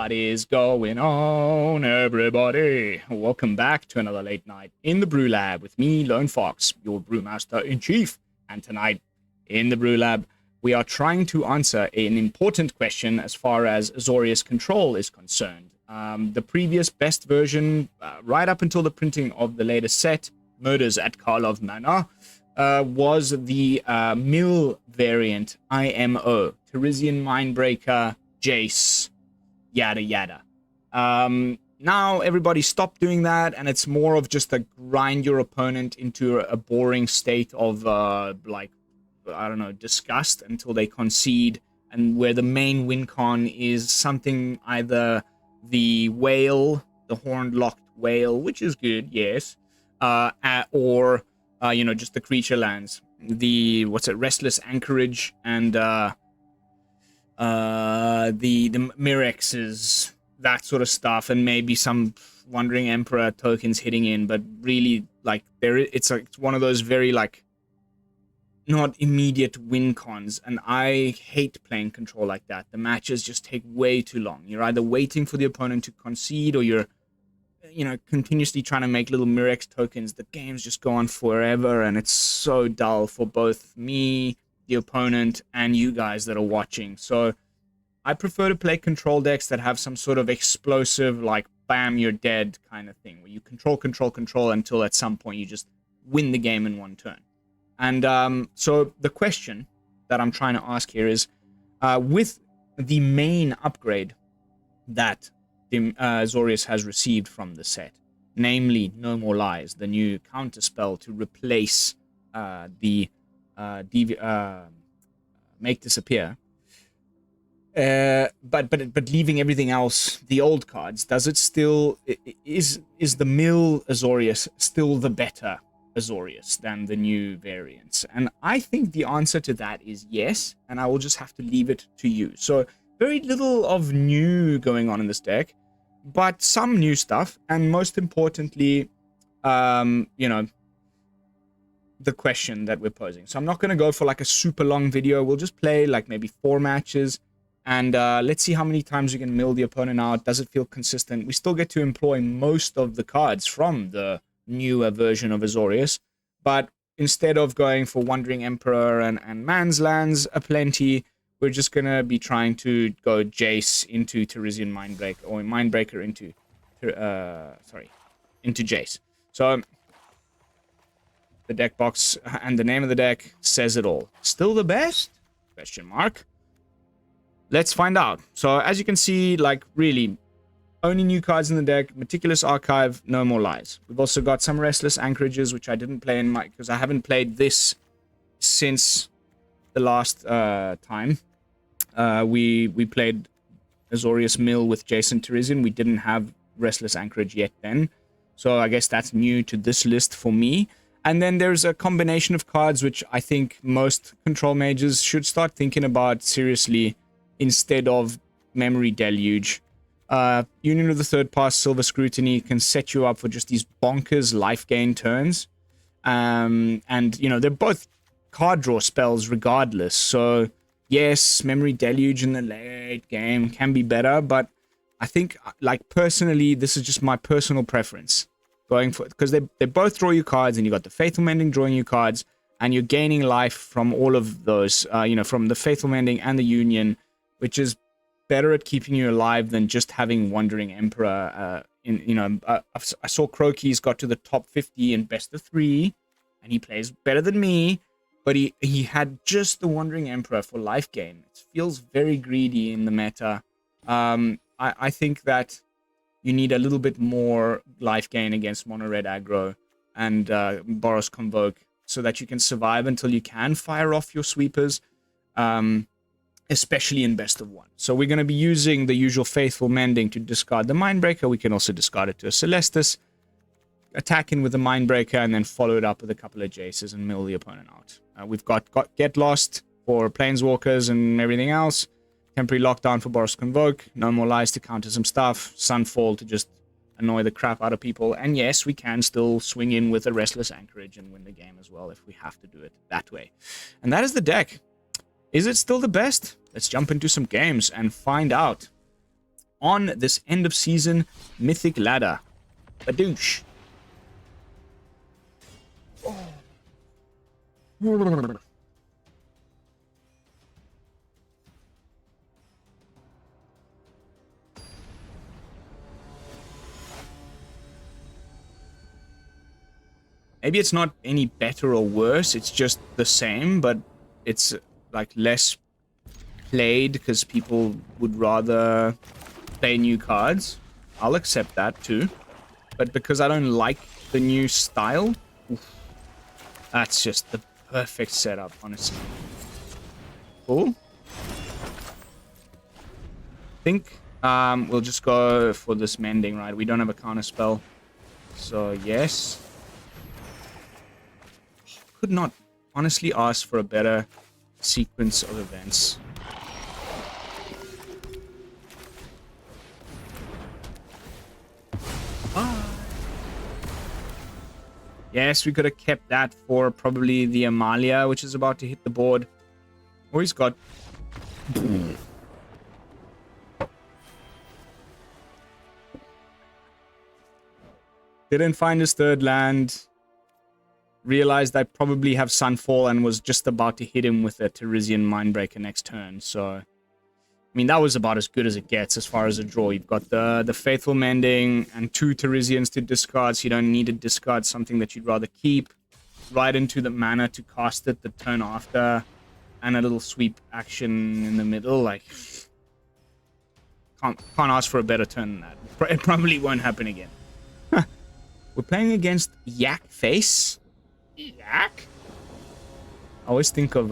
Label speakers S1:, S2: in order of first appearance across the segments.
S1: What is going on, everybody? Welcome back to another late night in the BrewLab with me, Lone Fox, your Brewmaster-in-Chief. And tonight, in the BrewLab, we are trying to answer an important question as far as Azorius Control is concerned. The previous best version, right up until the printing of the latest set, Murders at Karlov Manor, was the mill variant IMO, Terisian Mindbreaker, Jace, yada yada. Now everybody stopped doing that, and it's more of just a grind your opponent into a boring state of like, I don't know, disgust until they concede, and where the main win con is something either the whale, the horned locked whale, which is good, yes, or you know, just the creature lands, the Restless Anchorage, and the Mirexes, that sort of stuff, and maybe some Wandering Emperor tokens hitting in, but really, like, it's one of those very, like, not immediate win cons, and I hate playing control like that. The matches just take way too long. You're either waiting for the opponent to concede, or you're, you know, continuously trying to make little Mirex tokens. The games just go on forever, and it's so dull for both me, the opponent, and you guys that are watching. So I prefer to play control decks that have some sort of explosive, like, bam, you're dead kind of thing, where you control until at some point you just win the game in one turn. And so the question that I'm trying to ask here is, with the main upgrade that Azorius has received from the set, namely No More Lies, the new counterspell to replace the Make Disappear, but leaving everything else, the old cards, does it still, is the mill Azorius still the better Azorius than the new variants? And I think the answer to that is yes, and I will just have to leave it to you. So very little of new going on in this deck, but some new stuff, and most importantly, you know, the question that we're posing. So I'm not going to go for like a super long video. We'll just play like maybe 4 matches, and let's see how many times we can mill the opponent out. Does it feel consistent? We still get to employ most of the cards from the newer version of Azorius, but instead of going for Wandering Emperor and Man's Lands aplenty, we're just going to be trying to go Jace into Terisian Mindbreaker, or Mindbreaker into into Jace. So the deck box and the name of the deck says it all. Still the best? Question mark. Let's find out. So as you can see, like, really only new cards in the deck: Meticulous Archive, No More Lies. We've also got some Restless Anchorages, which I didn't play in my, because I haven't played this since the last time. We played Azorius Mill with Jason Terisian. We didn't have Restless Anchorage yet then, so I guess that's new to this list for me. And then there's a combination of cards which I think most control mages should start thinking about seriously instead of Memory Deluge. Union of the Third Pass, Silver Scrutiny can set you up for just these bonkers life gain turns. And, you know, they're both card draw spells regardless. So, yes, Memory Deluge in the late game can be better, but I think, like, personally, this is just my personal preference. Going for, because they both draw you cards, and you got the Faithful Mending drawing you cards, and you're gaining life from all of those, you know, from the Faithful Mending and the Union, which is better at keeping you alive than just having Wandering Emperor. You know, I saw Croaky's got to the top 50 in best of 3, and he plays better than me, but he had just the Wandering Emperor for life gain. It feels very greedy in the meta. I think that you need a little bit more life gain against mono red aggro and Boros Convoke, so that you can survive until you can fire off your sweepers. Especially in best of 1. So we're going to be using the usual Faithful Mending to discard the Mindbreaker. We can also discard it to a Celestus, attack in with the Mindbreaker, and then follow it up with a couple of Jaces and mill the opponent out. We've got Get Lost for Planeswalkers and everything else. Temporary Lockdown for Boros Convoke. No More Lies to counter some stuff. Sunfall to just annoy the crap out of people. And yes, we can still swing in with a Restless Anchorage and win the game as well if we have to do it that way. And that is the deck. Is it still the best? Let's jump into some games and find out. on this end of season Mythic ladder. Badoosh. Maybe it's not any better or worse, it's just the same, but it's like less played because people would rather play new cards. I'll accept that too. But because I don't like the new style, oof, that's just the perfect setup, honestly. Cool. I think we'll just go for this mending, right? We don't have a counter spell. So yes. Could not honestly ask for a better sequence of events. Yes, we could have kept that for probably the Amalia, which is about to hit the board. Or he's got... Didn't find his third land. Realized I probably have Sunfall and was just about to hit him with a Terisian Mindbreaker next turn. So, I mean, that was about as good as it gets as far as a draw. You've got the Faithful Mending and 2 Terisians to discard, so you don't need to discard something that you'd rather keep. Right into the mana to cast it the turn after, and a little sweep action in the middle. Like, can't ask for a better turn than that. It probably won't happen again. We're playing against Yak Face. Yak? I always think of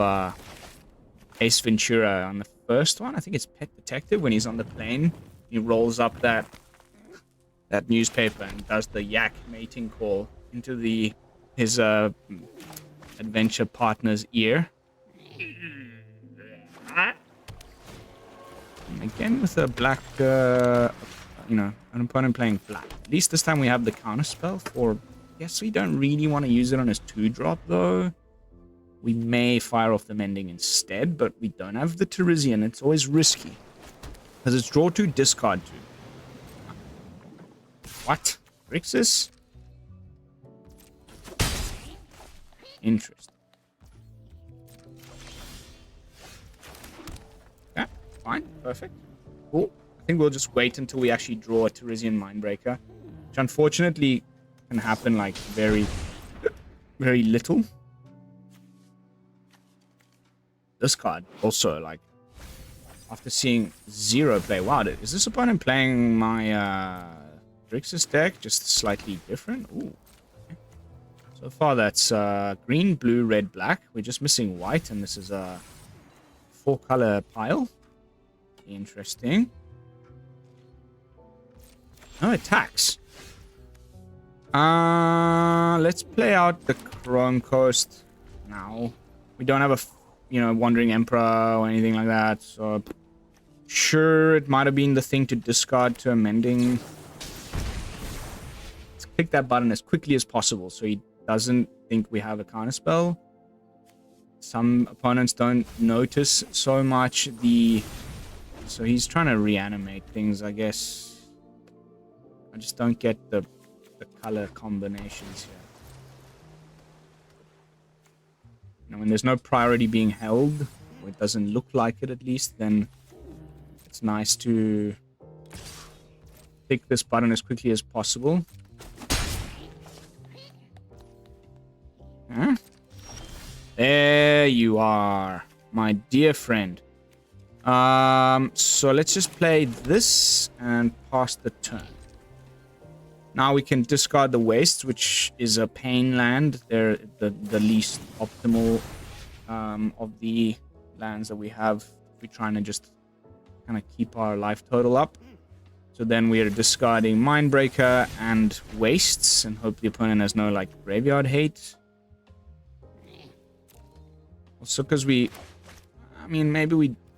S1: Ace Ventura on the first one. I think it's Pet Detective when he's on the plane. He rolls up that newspaper and does the yak mating call into his adventure partner's ear. And again with a black, an opponent playing black. At least this time we have the counter spell for... Yes, we don't really want to use it on his 2-drop, though. We may fire off the Mending instead, but we don't have the Terisian. It's always risky. Because it's draw 2, discard 2. What? Grixis? Interesting. Yeah, fine. Perfect. Cool. I think we'll just wait until we actually draw a Terisian Mindbreaker. Which unfortunately... can happen like very little. This card also, like, after seeing 0 play, wow, is this opponent playing my Grixis deck just slightly different? Ooh. Okay. So far that's green, blue, red, black. We're just missing white, and this is a 4-color pile. Interesting. No attacks. Let's play out the Seachrome Coast now. We don't have a, Wandering Emperor or anything like that, so... Sure, it might have been the thing to discard to a Mending. Let's click that button as quickly as possible so he doesn't think we have a counterspell. Some opponents don't notice so much So he's trying to reanimate things, I guess. I just don't get the color combinations here. When there's no priority being held, or it doesn't look like it at least, then it's nice to click this button as quickly as possible. Huh? There you are, my dear friend. So let's just play this and pass the turn. Now we can discard the Wastes, which is a pain land. They're the least optimal of the lands that we have. We're trying to just kind of keep our life total up. So then we are discarding Mindbreaker and Wastes, and hope the opponent has no graveyard hate. Also, because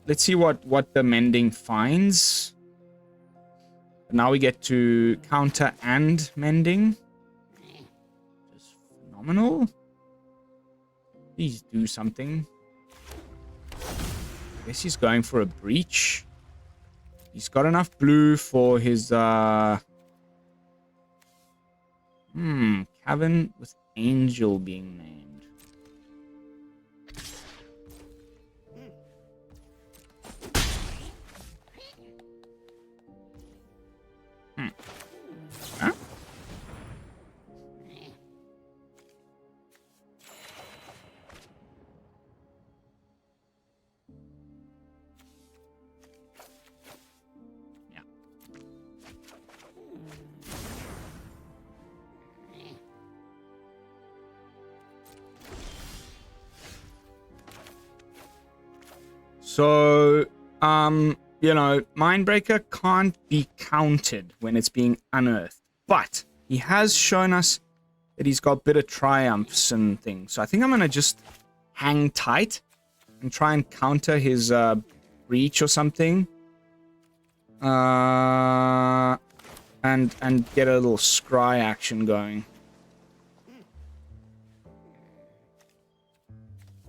S1: let's see what the Mending finds. Now we get to counter and Mending. Just phenomenal. Please do something. I guess he's going for a Breach. He's got enough blue for his Cavern with Angel being named. Huh? So, you know, Mindbreaker can't be counted when it's being unearthed. But he has shown us that he's got bitter triumphs and things. So I think I'm going to just hang tight and try and counter his breach or something. And get a little scry action going.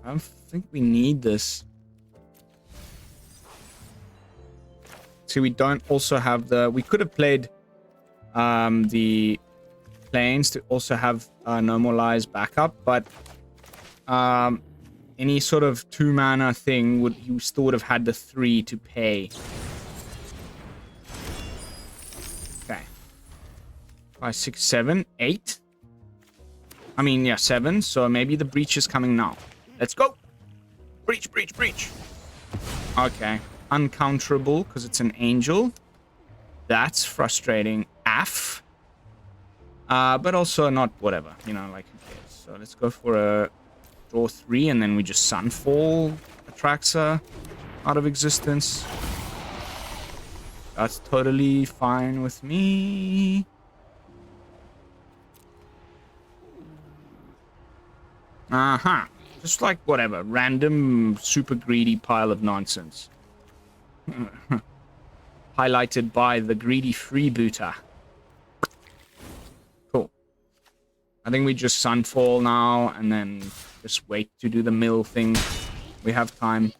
S1: I don't think we need this. See, we don't also have the... We could have played the planes to also have No More Lies backup, but any sort of 2-mana thing, you still would have had the 3 to pay. Okay. 5, 6, 7, 8. I mean, yeah, 7. So maybe the breach is coming now. Let's go. Breach, breach, breach. Okay. Uncounterable because it's an angel. That's frustrating. AF. But also not whatever. You know, like who cares. So let's go for a draw 3 and then we just Sunfall Atraxa out of existence. That's totally fine with me. Just like whatever. Random super greedy pile of nonsense. Highlighted by the greedy freebooter. Cool. I think we just Sunfall now and then just wait to do the mill thing. We have time.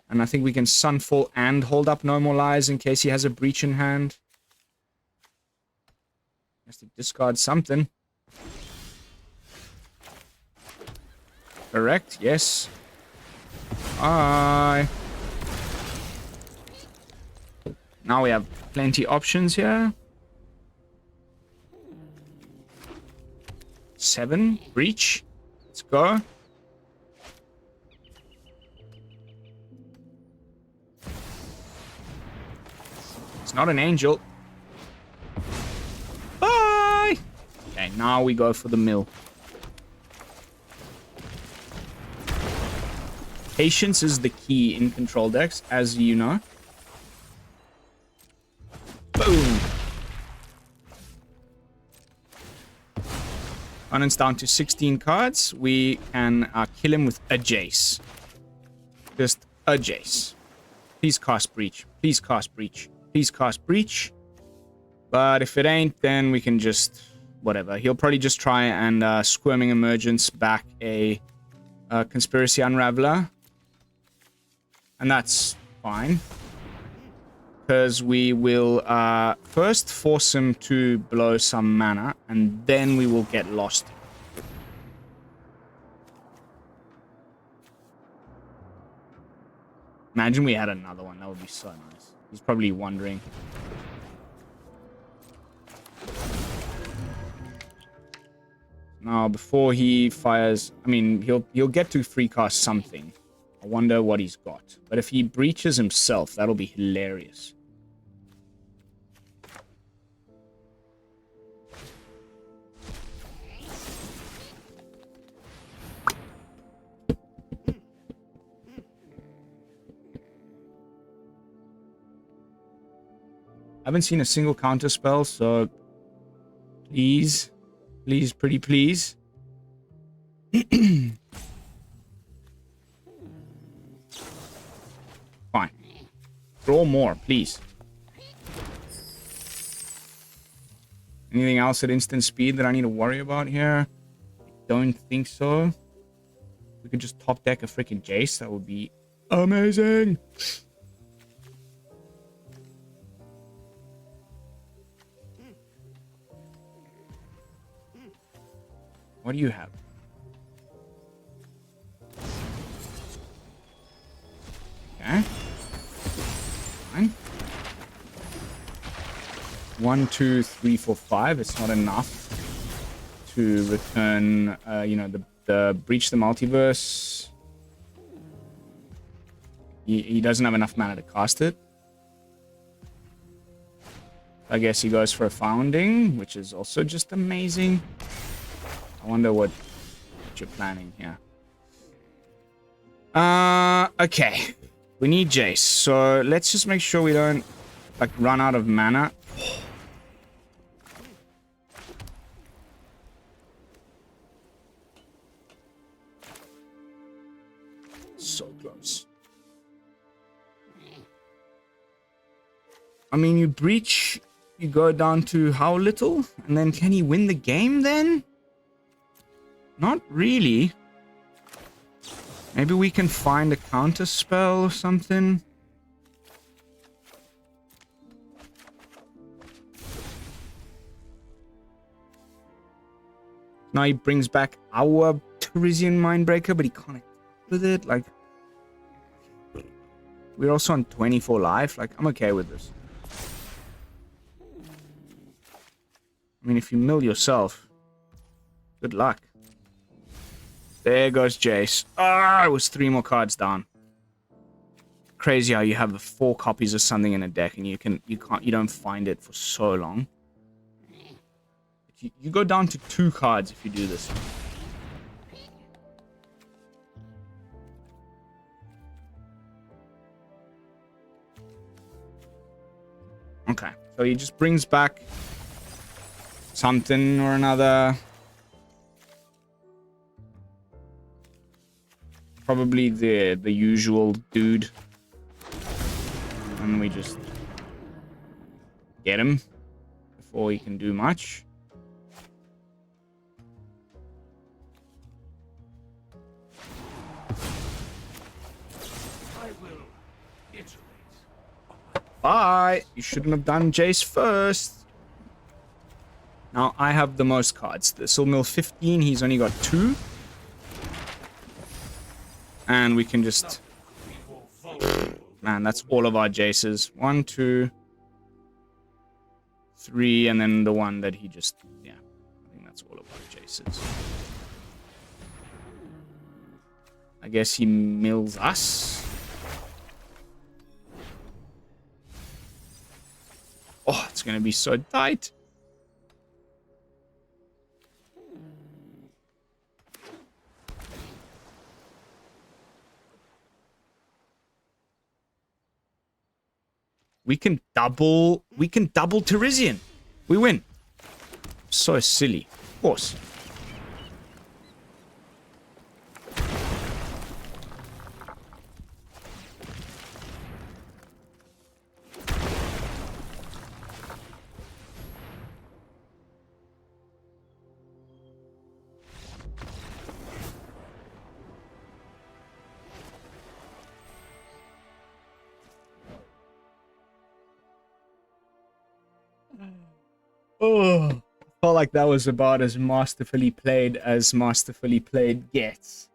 S1: And I think we can Sunfall and hold up No More Lies in case he has a breach in hand. Has to discard something. Correct, yes. Bye. Now we have plenty options here. 7, breach. Let's go. It's not an angel. Bye! Okay, now we go for the mill. Patience is the key in control decks, as you know. Boom. Opponent's down to 16 cards. We can kill him with a Jace. Just a Jace. Please cast Breach. Please cast Breach. Please cast Breach. But if it ain't, then we can just... whatever. He'll probably just try and Squirming Emergence back a Conspiracy Unraveler. And that's fine. Because we will first force him to blow some mana, and then we will get lost. Imagine we had another one. That would be so nice. He's probably wondering. Now, before he fires... I mean, he'll get to free cast something. I wonder what he's got. But if he breaches himself, that'll be hilarious. I haven't seen a single counter spell, so please, please, pretty please. Fine. Draw more, please. Anything else at instant speed that I need to worry about here? I don't think so. We could just top deck a freaking Jace. That would be amazing. What do you have? Okay. Fine. 1, 2, 3, 4, 5. It's not enough to return, you know, the breach the multiverse. He doesn't have enough mana to cast it. I guess he goes for a founding, which is also just amazing. I wonder what you're planning here. Okay. We need Jace, so let's just make sure we don't, like, run out of mana. So close. I mean, you breach, you go down to how little? And then can he win the game then? Not really. Maybe we can find a counter spell or something. Now he brings back our Terisian Mindbreaker, but he can't with it. Like, we're also on 24 life. Like, I'm okay with this. I mean, if you mill yourself, good luck. There goes Jace. Ah, it was 3 more cards down. Crazy how you have 4 copies of something in a deck and you don't find it for so long. You go down to 2 cards if you do this. Okay, so he just brings back something or another. Probably the usual dude. And we just get him before he can do much.
S2: I will iterate.
S1: Bye! You shouldn't have done Jace first. Now I have the most cards. This will mill 15, he's only got 2. And we can just... Man, that's all of our Jaces. 1, 2, 3, and then the one that he just... Yeah, I think that's all of our Jaces. I guess he mills us. Oh, it's gonna be so tight. We can double Terisian. We win. So silly. Of course. Oh, I felt like that was about as masterfully played gets.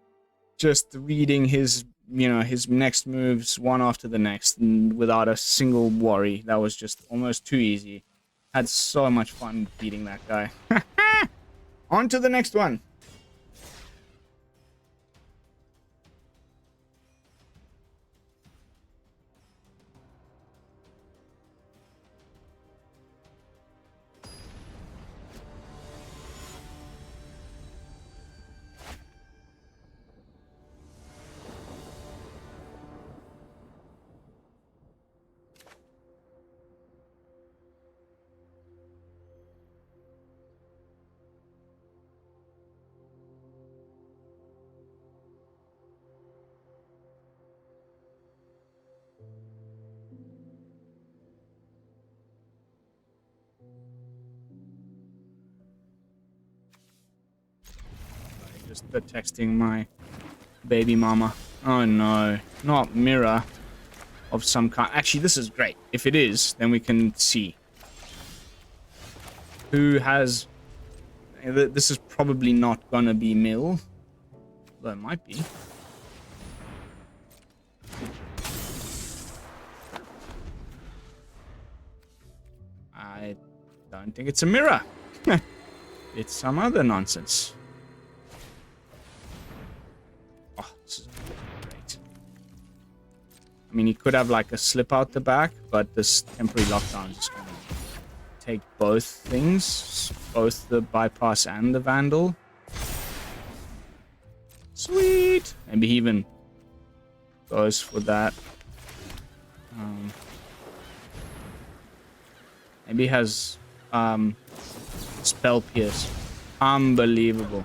S1: Just reading his, you know, his next moves one after the next and without a single worry. That was just almost too easy. Had so much fun beating that guy. On to the next one. Just texting my baby mama. Oh no, not mirror of some kind. Actually, this is great. If it is, then we can see who has This is probably not gonna be mill. Though it might be. I don't think it's a mirror. It's some other nonsense. Oh, this is great. I mean, he could have like a slip out the back, but this temporary lockdown is just going to take both things, both the bypass and the vandal. Sweet. Maybe he even goes for that. Maybe he has spell pierce. Unbelievable.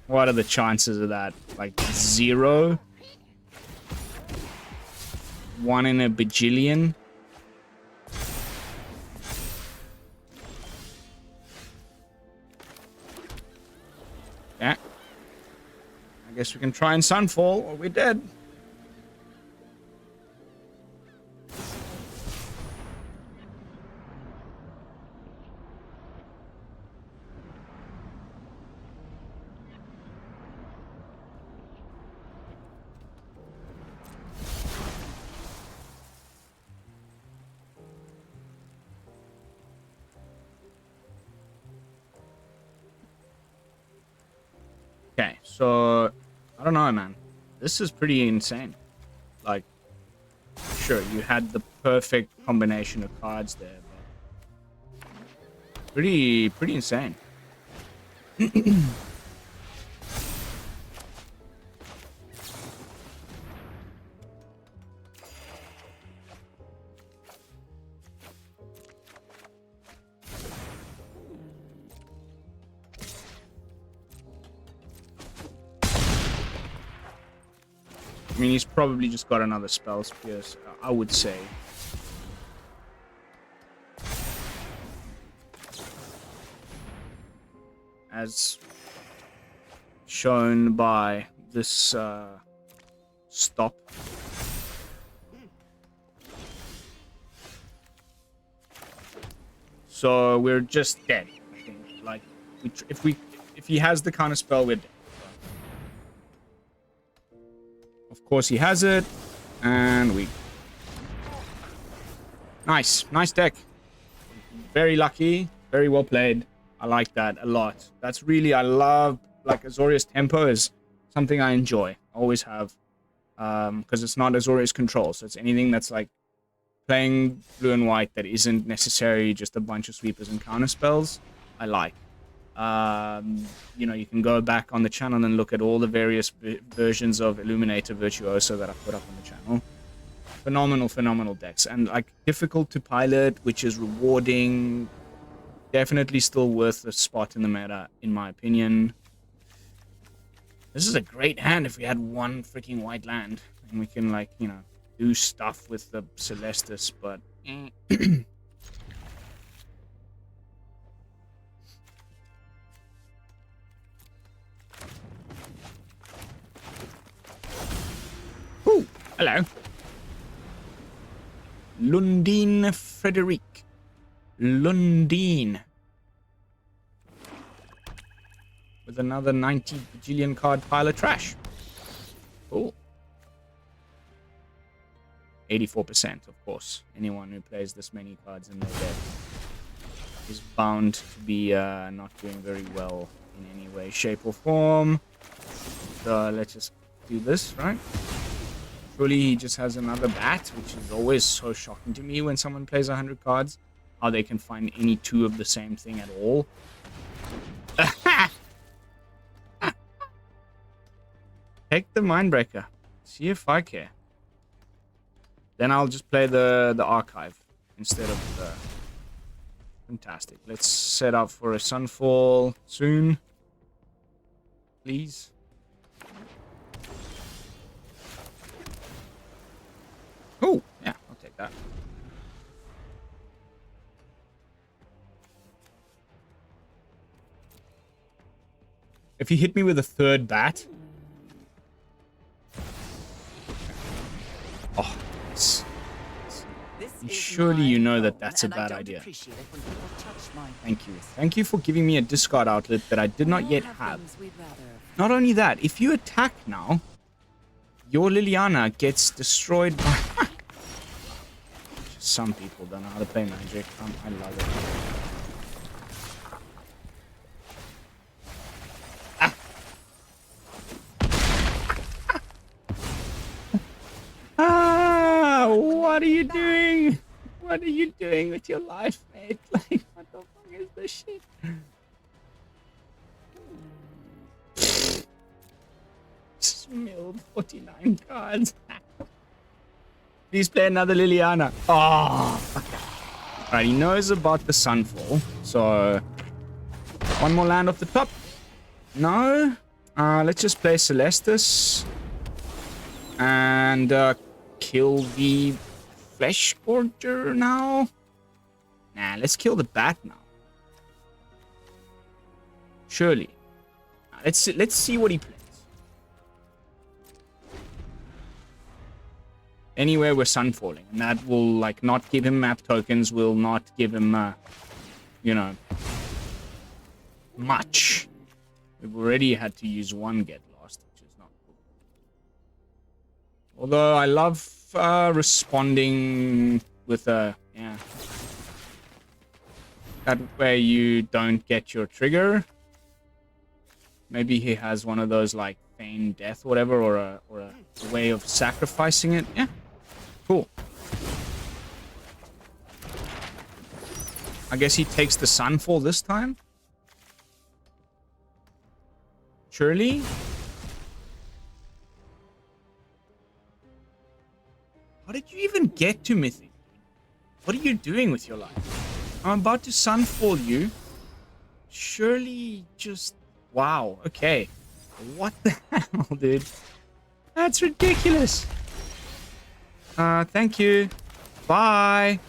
S1: What are the chances of that? Like 0? 1 in a bajillion? Yeah. I guess we can try and Sunfall or we're dead. Okay, so I don't know, man. This is pretty insane. Like, sure, you had the perfect combination of cards there, but pretty insane. I mean, he's probably just got another spell pierce, I would say. As shown by this stop. So we're just dead, I think. Like, if he has the counter spell, we're dead. Of course he has it, and we... Nice deck. Very lucky, very well played. I like that a lot. That's really, I love, like, Azorius Tempo is something I enjoy. Always have. Because it's not Azorius Control, so it's anything that's, like, playing blue and white that isn't necessarily just a bunch of sweepers and counter spells. I like. You know, you can go back on the channel and look at all the various versions of Illuminator Virtuoso that I put up on the channel. Phenomenal decks. And, like, difficult to pilot, which is rewarding. Definitely still worth a spot in the meta, in my opinion. This is a great hand if we had one freaking white land. And we can, like, you know, do stuff with the Celestus, but... Ooh, hello. Lundin Frederic. Lundin. With another 90 bajillion card pile of trash. Cool. 84%, of course. Anyone who plays this many cards in their deck is bound to be not doing very well in any way, shape, or form. So let's just do this, right? Surely he just has another bat, which is always so shocking to me when someone plays 100 cards. How they can find any two of the same thing at all. Take the Mindbreaker. See if I care. Then I'll just play the archive instead of the... Fantastic. Let's set up for a Sunfall soon. Please. Oh, yeah, I'll take that. If he hit me with a third bat... Oh, nice. surely you know that that's a bad idea. Thank you for giving me a discard outlet that I did not yet have. Not only that, if you attack now, your Liliana gets destroyed by... Some people don't know how to play Magic. I love it. What are you doing? What are you doing with your life, mate? Like, what the fuck is this shit? Milled 49 cards. Please play another Liliana. Oh, alright, he knows about the Sunfall. So, one more land off the top. No. Let's just play Celestus. And kill the Flesh Gorger now. Nah, let's kill the bat now. Surely. Let's see what he plays. Anywhere we're Sunfalling, and that will like not give him map tokens, will not give him you know, much. We've already had to use one Get Lost, which is not cool. Although I love responding with a that way you don't get your trigger. Maybe he has one of those like feign death or whatever, or a way of sacrificing it. Yeah. Cool. I guess he takes the Sunfall this time. Surely. How did you even get to Mythic? What are you doing with your life? I'm about to Sunfall you. Surely just... Wow, okay. What the hell, dude? That's ridiculous. Thank you. Bye.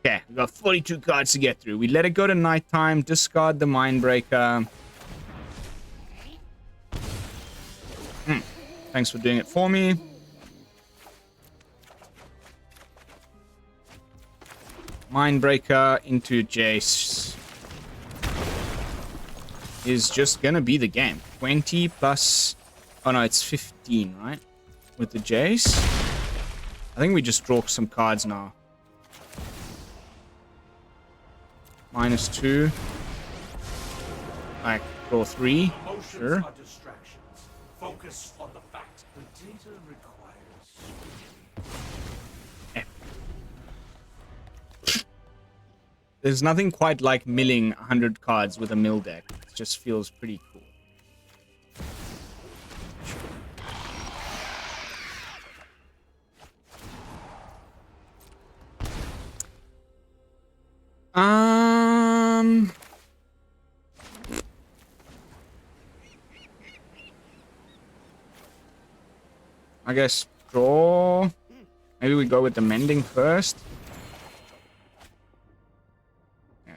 S1: Okay, we got 42 cards to get through. We let it go to nighttime, discard the Mindbreaker. Thanks for doing it for me. Mindbreaker into Jace is just gonna be the game. 20 plus... Oh no, it's 15, right? With the Jace. I think we just draw some cards now. -2. Like, draw 3. Sure. Focus on the fact the data requires. There's nothing quite like milling 100 cards with a mill deck. It just feels pretty cool. I guess draw. Maybe we go with the mending first. Yeah.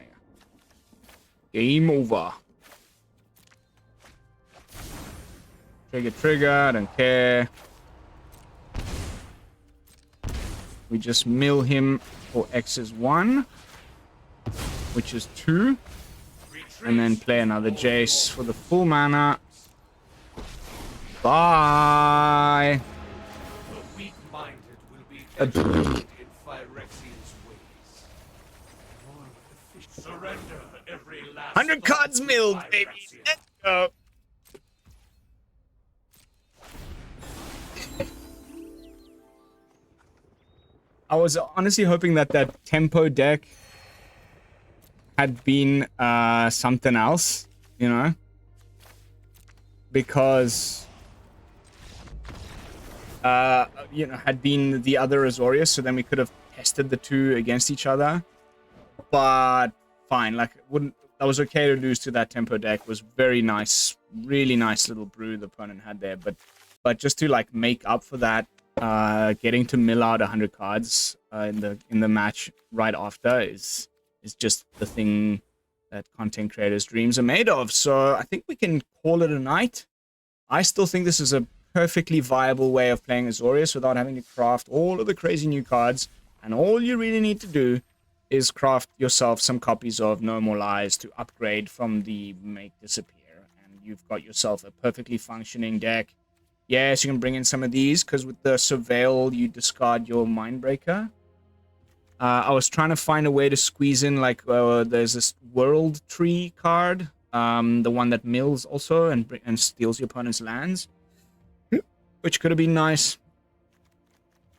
S1: Game over. Trigger, I don't care. We just mill him for X is 1, which is 2. And then play another Jace for the full mana. Bye. In Phyrexian's ways. Surrender every last 100 cards milled, baby. Let's go. I was honestly hoping that that tempo deck had been something else, you know, because you know, had been the other Azorius, so then we could have tested the two against each other. But fine, like, that was okay to lose to that tempo deck. It was very nice, really nice little brew the opponent had there. But just to like make up for that, getting to mill out 100 cards in the match right after is just the thing that content creators' dreams are made of. So I think we can call it a night. I still think this is a perfectly viable way of playing Azorius without having to craft all of the crazy new cards. And all you really need to do is craft yourself some copies of No More Lies to upgrade from the Make Disappear. And you've got yourself a perfectly functioning deck. Yes, you can bring in some of these, because with the Surveil, you discard your Mindbreaker. I was trying to find a way to squeeze in, like, there's this World Tree card. The one that mills also and steals your opponent's lands. Which could have been nice.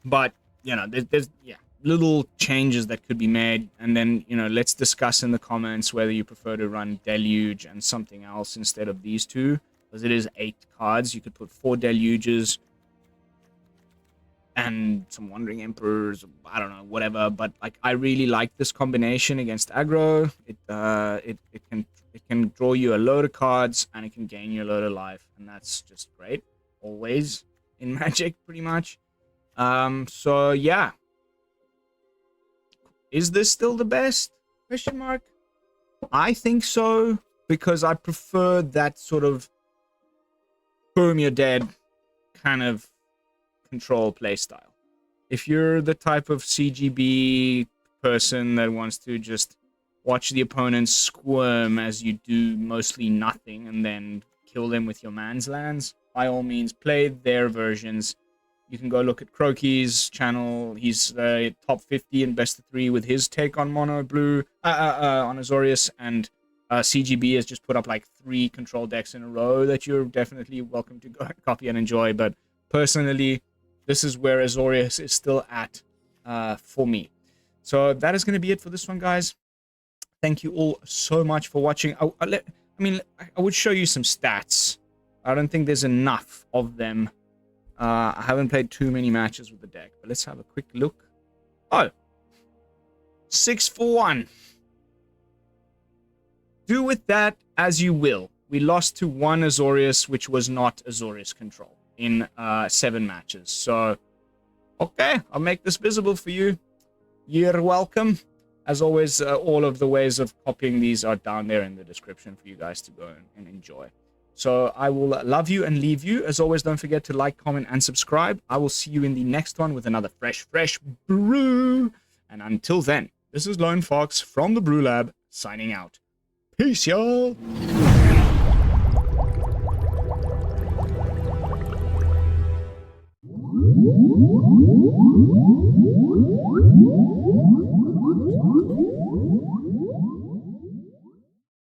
S1: But, you know, there's little changes that could be made. And then, you know, let's discuss in the comments whether you prefer to run Deluge and something else instead of these two. Because it is 8 cards. You could put 4 Deluges and some Wandering Emperors, I don't know, whatever. But like, I really like this combination against aggro. It can draw you a load of cards and it can gain you a load of life, and that's just great. Always in Magic, pretty much. So yeah, is this still the best? Question mark. I think so, because I prefer that sort of boom, you're dead kind of control playstyle. If you're the type of CGB person that wants to just watch the opponents squirm as you do mostly nothing and then kill them with your man's lands, by all means, play their versions. You can go look at Croaky's channel. He's top 50 in best of 3 with his take on mono blue, on Azorius, and CGB has just put up like 3 control decks in a row that you're definitely welcome to go and copy and enjoy. But personally, this is where Azorius is still at for me. So that is going to be it for this one, guys. Thank you all so much for watching. I would show you some stats. I don't think there's enough of them. I haven't played too many matches with the deck, but let's have a quick look. Oh, 6-for-1. Do with that as you will. We lost to one Azorius, which was not Azorius Control, in 7 matches. So, okay, I'll make this visible for you. You're welcome. As always, all of the ways of copying these are down there in the description for you guys to go and enjoy. So I will love you and leave you. As always, don't forget to like, comment, and subscribe. I will see you in the next one with another fresh brew. And until then, this is Lone Fox from the BrewLab, signing out. Peace, y'all.